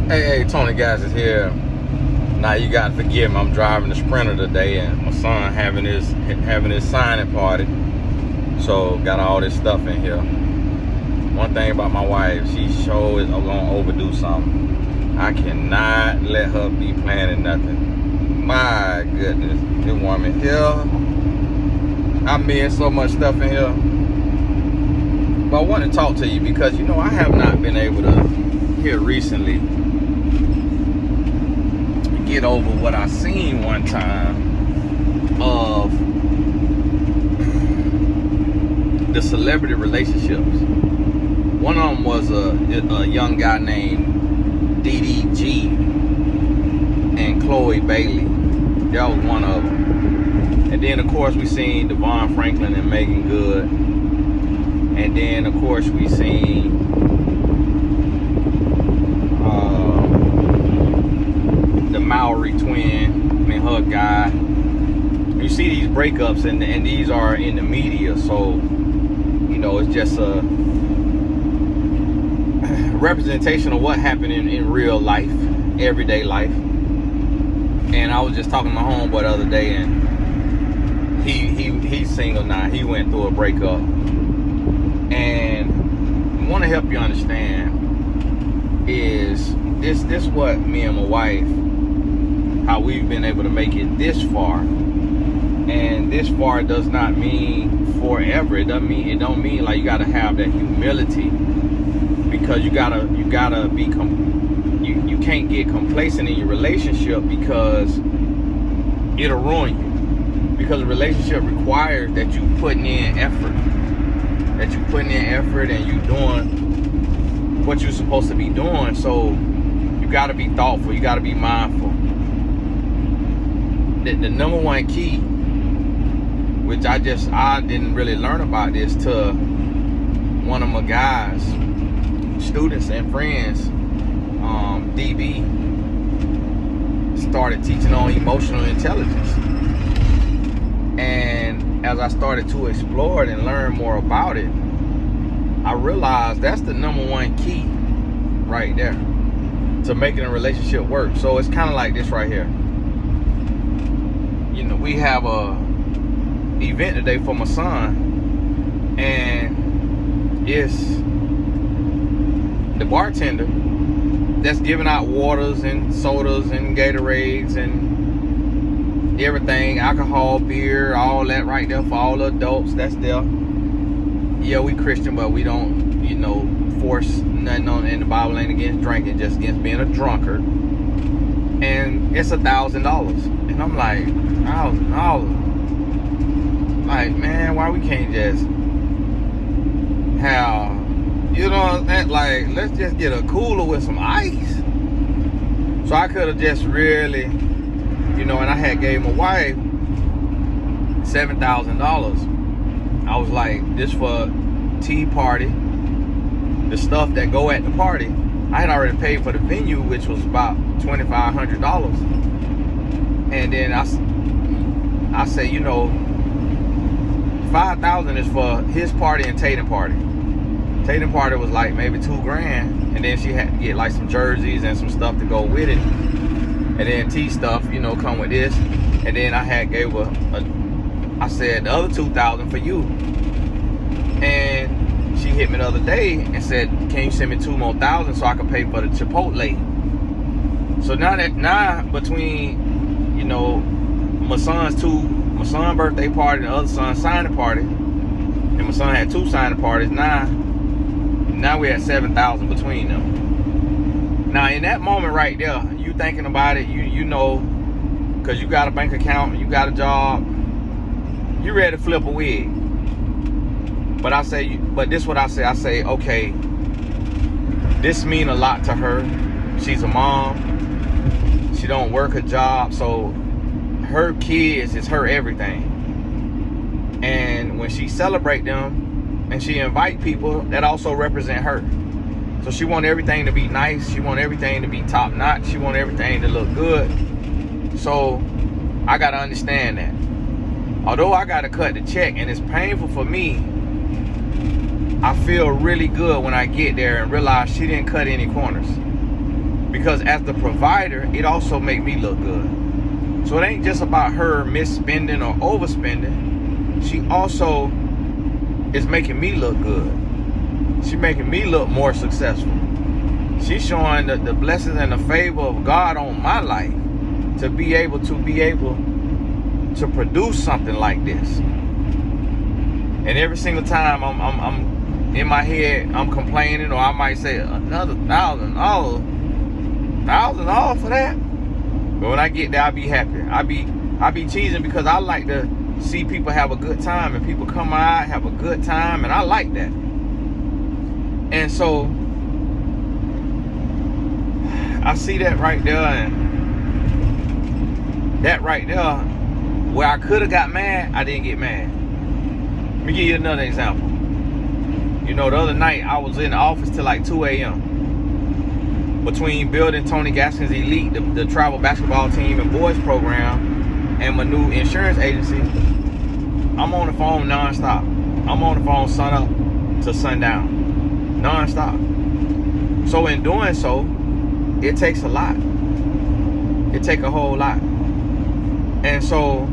Hey, Tony Guys is here. Now you gotta forgive me. I'm driving the Sprinter today, and my son having his signing party. So got all this stuff in here. One thing about my wife, she sure is gonna overdo something. I cannot let her be planning nothing. My goodness, this woman here. I miss so much stuff in here. But I want to talk to you because I have not been able to here recently get over what I seen one time of the celebrity relationships. One of them was a young guy named DDG and Chloe Bailey. That was one of them. And then of course we seen Devon Franklin and Megan Good. And then of course we seen the Maori twin and her guy. You see these breakups and these are in the media, so it's just a representation of what happened in real life, everyday life. And I was just talking to my homeboy the other day, and he's single now. He went through a breakup, and I want to help you understand is this what me and my wife, how we've been able to make it this far. And this far does not mean forever. It don't mean like you gotta have that humility, because you gotta be you can't get complacent in your relationship, because it'll ruin you. Because a relationship requires that you putting in effort, and you doing what you're supposed to be doing. So you gotta be thoughtful. You gotta be mindful. The number one key, which I didn't really learn about this till one of my guys, students and friends, DB, started teaching on emotional intelligence. And as I started to explore it and learn more about it, I realized that's the number one key right there to making a relationship work. So it's kind of like this right here. We have a event today for my son, and it's the bartender that's giving out waters and sodas and Gatorades and everything, alcohol, beer, all that right there for all the adults. That's there. Yeah, we Christian, but we don't force nothing on. In the Bible ain't against drinking, just against being a drunkard. And it's $1,000, and I'm like, $1,000. Like, man, why we can't just have, like, let's just get a cooler with some ice. So I could have just really, and I had gave my wife $7,000. I was like, this for tea party, the stuff that go at the party. I had already paid for the venue, which was about $2,500. And then I say, $5,000 is for his party and Tatum party. Tatum party was like maybe $2,000, and then she had to get like some jerseys and some stuff to go with it, and then tea stuff, come with this. And then I had gave her I said the other $2,000 for you. And she hit me the other day and said, can you send me $2,000 more so I can pay for the Chipotle? So now between my son's birthday party and the other son's signing party, and my son had 2 signing parties. Now we had $7,000 between them. Now in that moment right there, you thinking about it, because you got a bank account, you got a job, you ready to flip a wig. But this is what I say. I say, okay, this mean a lot to her. She's a mom. She don't work a job, so her kids is her everything. And when she celebrate them and she invite people, that also represent her. So she want everything to be nice. She want everything to be top notch. She want everything to look good. So I got to understand that. Although I got to cut the check and it's painful for me, I feel really good when I get there and realize she didn't cut any corners. Because as the provider, it also make me look good. So it ain't just about her misspending or overspending. She also is making me look good. She making me look more successful. She's showing the blessings and the favor of God on my life to be able to produce something like this. And every single time I'm in my head, I'm complaining, or I might say another $1,000 for that. But when I get there, I be happy. I be cheesing because I like to see people have a good time, and people come out, have a good time, and I like that. And so I see that right there, and that right there, where I could have got mad, I didn't get mad. Let me give you another example. You know, the other night I was in the office till like 2 a.m. between building Tony Gaskins Elite, the travel basketball team and boys program, and my new insurance agency. I'm on the phone nonstop. I'm on the phone sun up to sundown, nonstop. So in doing so, it takes a lot. It takes a whole lot. And so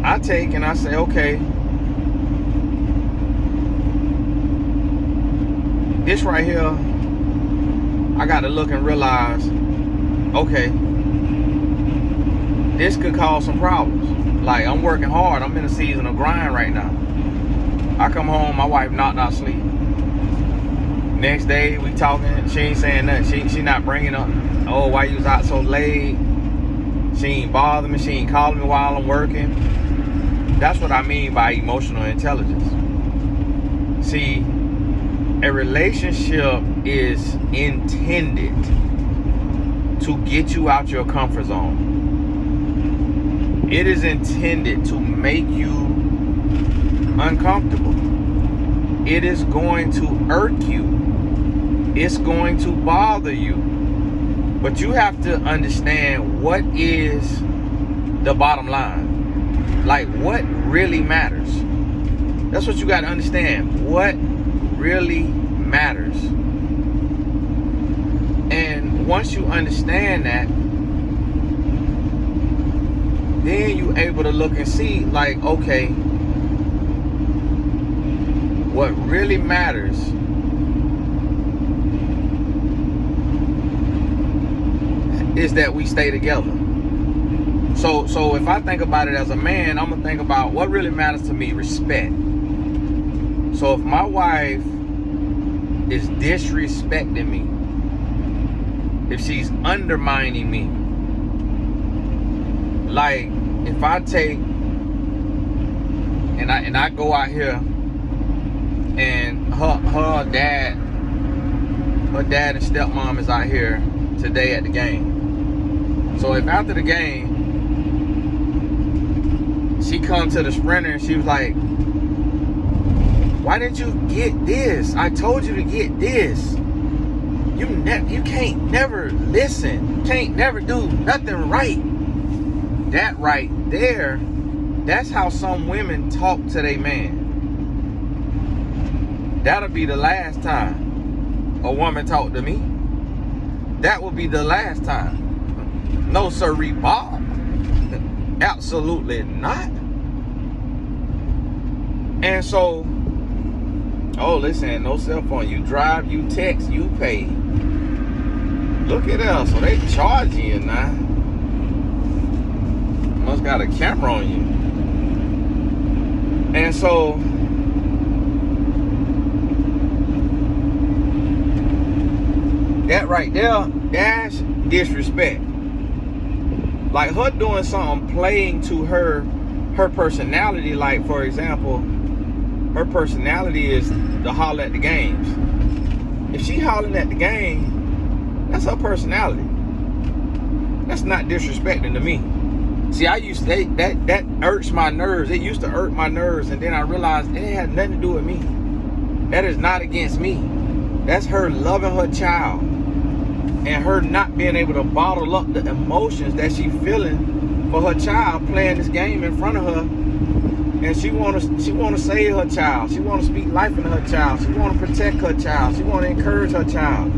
I take and I say, okay, this right here, I got to look and realize, okay, this could cause some problems. Like, I'm working hard. I'm in a season of grind right now. I come home, my wife knocked out sleep. Next day, we talking. She ain't saying nothing. She not bringing up, oh, why you was out so late? She ain't bothering me. She ain't calling me while I'm working. That's what I mean by emotional intelligence. See, a relationship is intended to get you out your comfort zone. It is intended to make you uncomfortable. It is going to irk you. It's going to bother you. But you have to understand what is the bottom line. Like, what really matters. That's what you got to understand. What really matters. And once you understand that, then you're able to look and see, like, okay, what really matters is that we stay together. So if I think about it as a man, I'm gonna think about what really matters to me: respect. So if my wife is disrespecting me, if she's undermining me, like if I take and I go out here and her dad and stepmom is out here today at the game. So if after the game she come to the sprinter and she was like, why didn't you get this? I told you to get this. You can't never listen. You can't never do nothing right. That right there, that's how some women talk to their man. That'll be the last time a woman talk to me. That will be the last time. No sirree, Bob. Absolutely not. And so, oh, listen, no cell phone. You drive, you text, you pay. Look at us. So they charging you now. Must got a camera on you. And so, that right there, that's disrespect. Like her doing something playing to her personality. Like, for example, her personality is to holler at the games. If she hollering at the game, that's her personality. That's not disrespecting to me. See, I used to, that irks my nerves. It used to irk my nerves, and then I realized it had nothing to do with me. That is not against me. That's her loving her child and her not being able to bottle up the emotions that she feeling for her child playing this game in front of her, And she wanna save her child. She wanna speak life into her child. She wanna protect her child. She wanna encourage her child.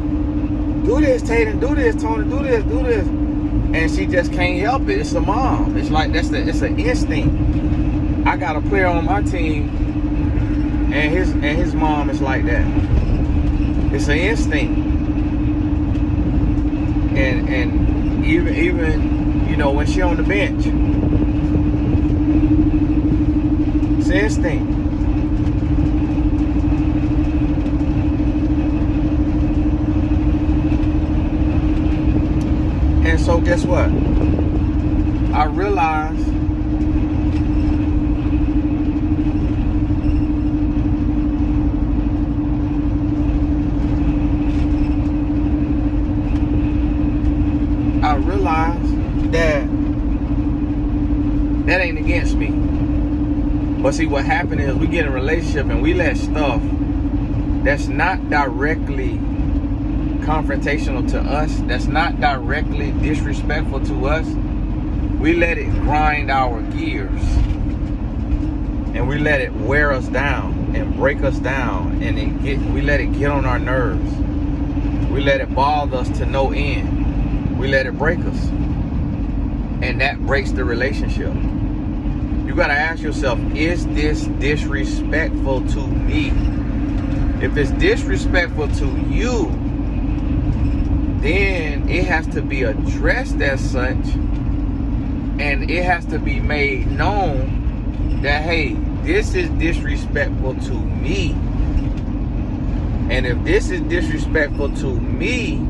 Do this, Tatum. Do this, Tony. Do this. Do this. And she just can't help it. It's a mom. It's like it's an instinct. I got a player on my team, and his mom is like that. It's an instinct. And even when she on the bench, it's an instinct. And so guess what? I realized that ain't against me. But see, what happened is we get in a relationship and we let stuff that's not directly confrontational to us, that's not directly disrespectful to us, we let it grind our gears, and we let it wear us down and break us down, and we let it get on our nerves. We let it bother us to no end. We let it break us, and that breaks the relationship. You gotta ask yourself, is this disrespectful to me? If it's disrespectful to you, then it has to be addressed as such, and it has to be made known that, hey, this is disrespectful to me. And if this is disrespectful to me,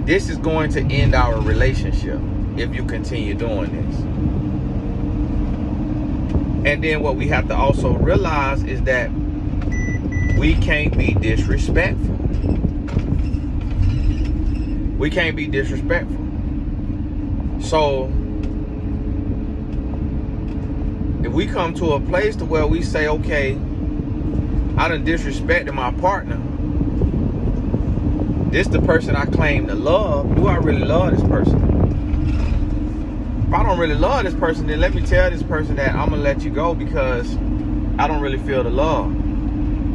this is going to end our relationship if you continue doing this. And then what we have to also realize is that we can't be disrespectful. We can't be disrespectful. So if we come to a place to where we say, okay, I done disrespected my partner. This the person I claim to love. Do I really love this person? If I don't really love this person, then let me tell this person that I'm gonna let you go because I don't really feel the love.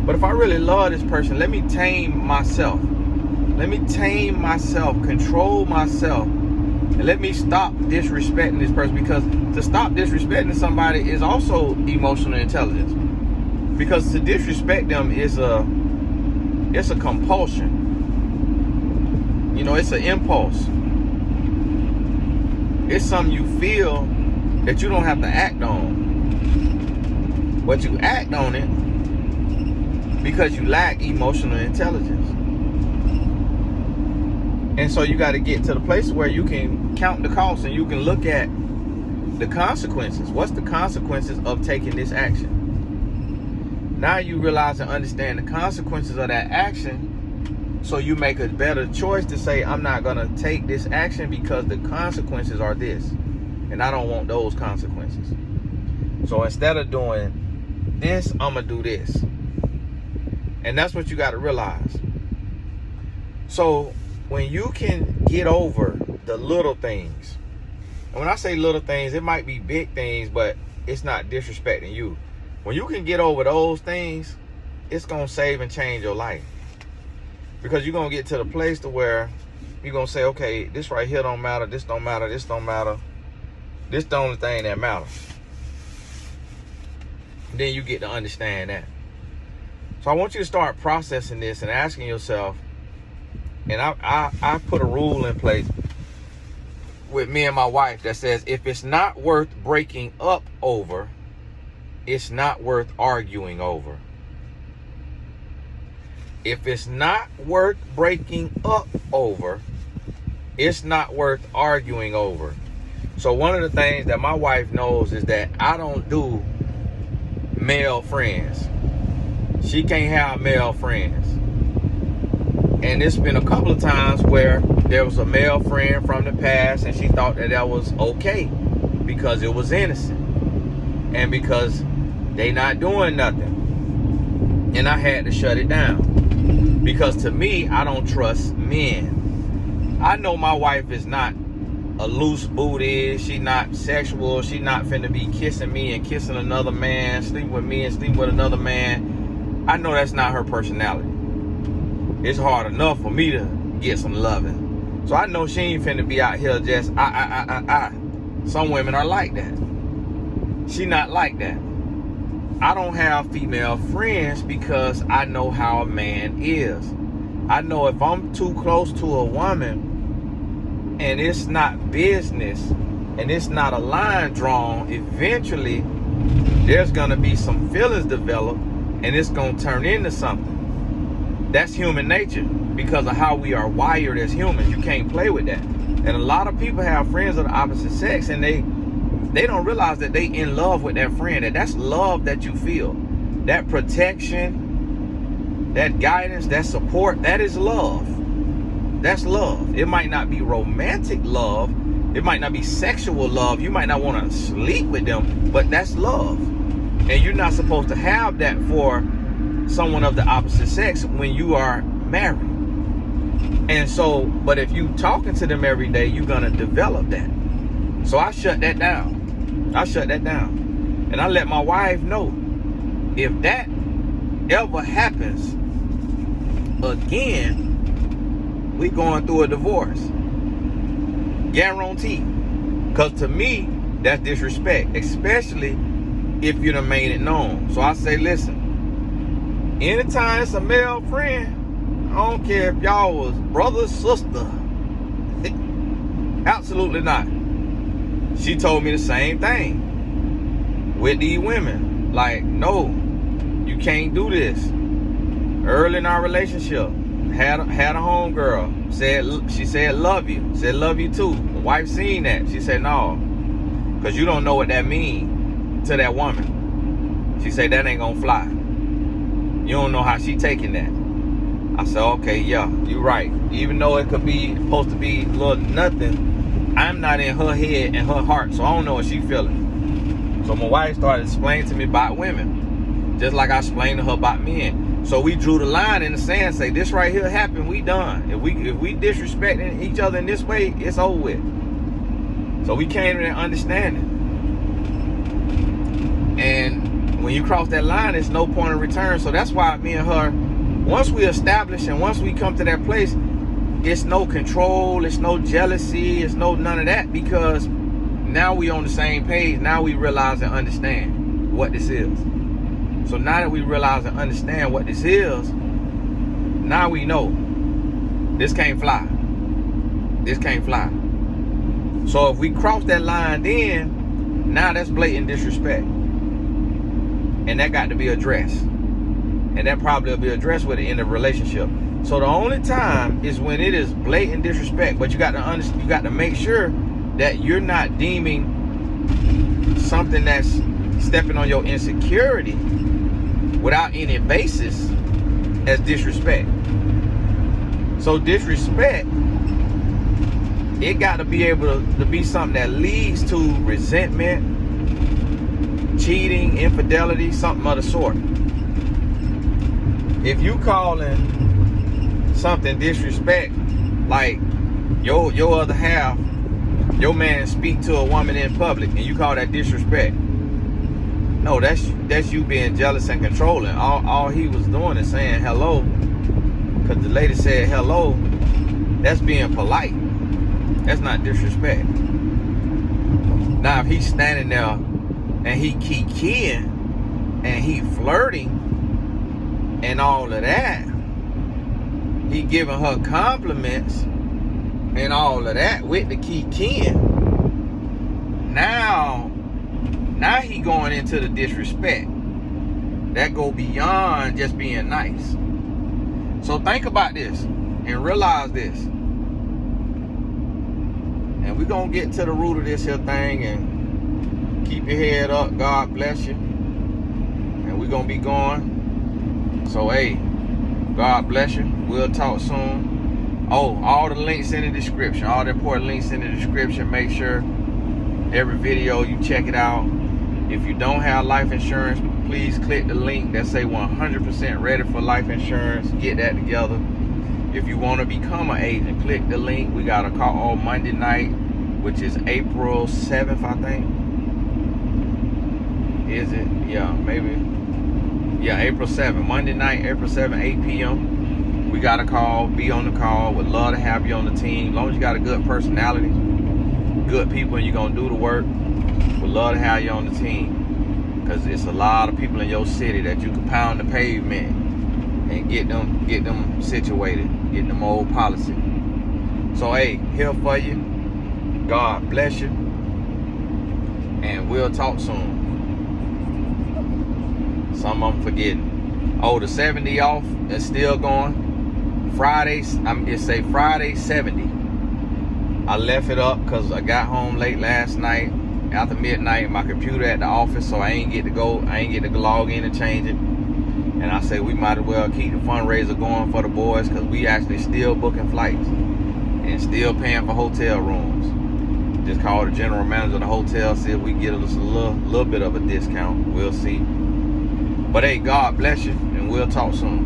But if I really love this person, let me tame myself. Let me tame myself, control myself, and let me stop disrespecting this person, because to stop disrespecting somebody is also emotional intelligence. Because to disrespect them is it's a compulsion. It's an impulse. It's something you feel that you don't have to act on. But you act on it because you lack emotional intelligence. And so you got to get to the place where you can count the cost and you can look at the consequences. What's the consequences of taking this action? Now you realize and understand the consequences of that action, so you make a better choice to say, I'm not going to take this action because the consequences are this, and I don't want those consequences. So instead of doing this, I'm going to do this. And that's what you got to realize. So when you can get over the little things, and when I say little things, it might be big things, but it's not disrespecting you. When you can get over those things, it's going to save and change your life. Because you're going to get to the place to where you're going to say, okay, this right here don't matter, this don't matter, this don't matter. This the only thing that matters. Then you get to understand that. So I want you to start processing this and asking yourself, and I put a rule in place with me and my wife that says, if it's not worth breaking up over, it's not worth arguing over. If it's not worth breaking up over, it's not worth arguing over. So one of the things that my wife knows is that I don't do male friends. She can't have male friends. And it's been a couple of times where there was a male friend from the past and she thought that was okay because it was innocent and because they not doing nothing. And I had to shut it down. Because to me, I don't trust men. I know my wife is not a loose booty. She not sexual. She not finna be kissing me and kissing another man, sleep with me and sleep with another man. I know that's not her personality. It's hard enough for me to get some loving. So I know she ain't finna be out here just Some women are like that. She not like that. I don't have female friends because I know how a man is. I know if I'm too close to a woman and it's not business and it's not a line drawn, eventually there's gonna be some feelings develop and it's gonna turn into something. That's human nature because of how we are wired as humans. You can't play with that. And a lot of people have friends of the opposite sex and they don't realize that they in love with that friend. That's love that you feel. That protection, that guidance, that support, that is love. That's love. It might not be romantic love. It might not be sexual love. You might not want to sleep with them, but that's love. And you're not supposed to have that for someone of the opposite sex when you are married. And so, but if you talking to them every day, you're going to develop that. So I shut that down. And I let my wife know, if that ever happens again, we going through a divorce. Guarantee. Because to me, that's disrespect, especially if you done made it known. So I say, listen, anytime it's a male friend, I don't care if y'all was brother, sister. Absolutely not. She told me the same thing with these women. Like, no, you can't do this. Early in our relationship, had a homegirl. She said, love you. Said, love you too. The wife seen that. She said, no, because you don't know what that means to that woman. She said, that ain't gonna fly. You don't know how she taking that. I said, okay, yeah, you're right. Even though it could be supposed to be little nothing, I'm not in her head and her heart, so I don't know what she feeling. So my wife started explaining to me about women, just like I explained to her about men. So we drew the line in the sand, say, this right here happened, we done. If we disrespecting each other in this way, it's over with. So we came to that understanding. And when you cross that line, there's no point of return. So that's why me and her, once we establish and once we come to that place, it's no control, it's no jealousy, it's no none of that, because now we on the same page. Now we realize and understand what this is. So now that we realize and understand what this is, now we know this can't fly. This can't fly. So if we cross that line, then now that's blatant disrespect. And that got to be addressed. And that probably will be addressed with it in the relationship. So the only time is when it is blatant disrespect. But you got to make sure that you're not deeming something that's stepping on your insecurity without any basis as disrespect. So disrespect, it got to be able to be something that leads to resentment, cheating, infidelity, something of the sort. If you calling something disrespect, like your other half, your man speak to a woman in public and you call that disrespect, no, that's you being jealous and controlling. All he was doing is saying hello, because the lady said hello. That's being polite. That's not disrespect. Now if he's standing there and he kikiing and he flirting and all of that, he giving her compliments and all of that with the kikiing, now he going into the disrespect. That go beyond just being nice. So think about this and realize this. And we're going to get to the root of this here thing, and keep your head up. God bless you. And we're going to be going. So, hey, God bless you. We'll talk soon. Oh, all the links in the description. All the important links in the description. Make sure every video you check it out. If you don't have life insurance, please click the link that say 100% ready for life insurance. Get that together. If you want to become an agent, click the link. We got a call on Monday night which is April 7th, I think. Is it? Yeah, maybe. Yeah, April 7th. Monday night, April 7th, 8 p.m. We got a call. Be on the call. Would love to have you on the team. As long as you got a good personality, good people, and you're going to do the work, would love to have you on the team. Because it's a lot of people in your city that you can pound the pavement and get them situated, get them old policy. So, hey, here for you. God bless you. And we'll talk soon. Some of them forgetting. Oh, the 70 off is still going. Fridays, it say Friday 70. I left it up because I got home late last night. After midnight, my computer at the office, so I ain't get to log in and change it. And I say we might as well keep the fundraiser going for the boys, because we actually still booking flights and still paying for hotel rooms. Just call the general manager of the hotel, see if we can get us a little bit of a discount. We'll see. But hey, God bless you, and we'll talk soon.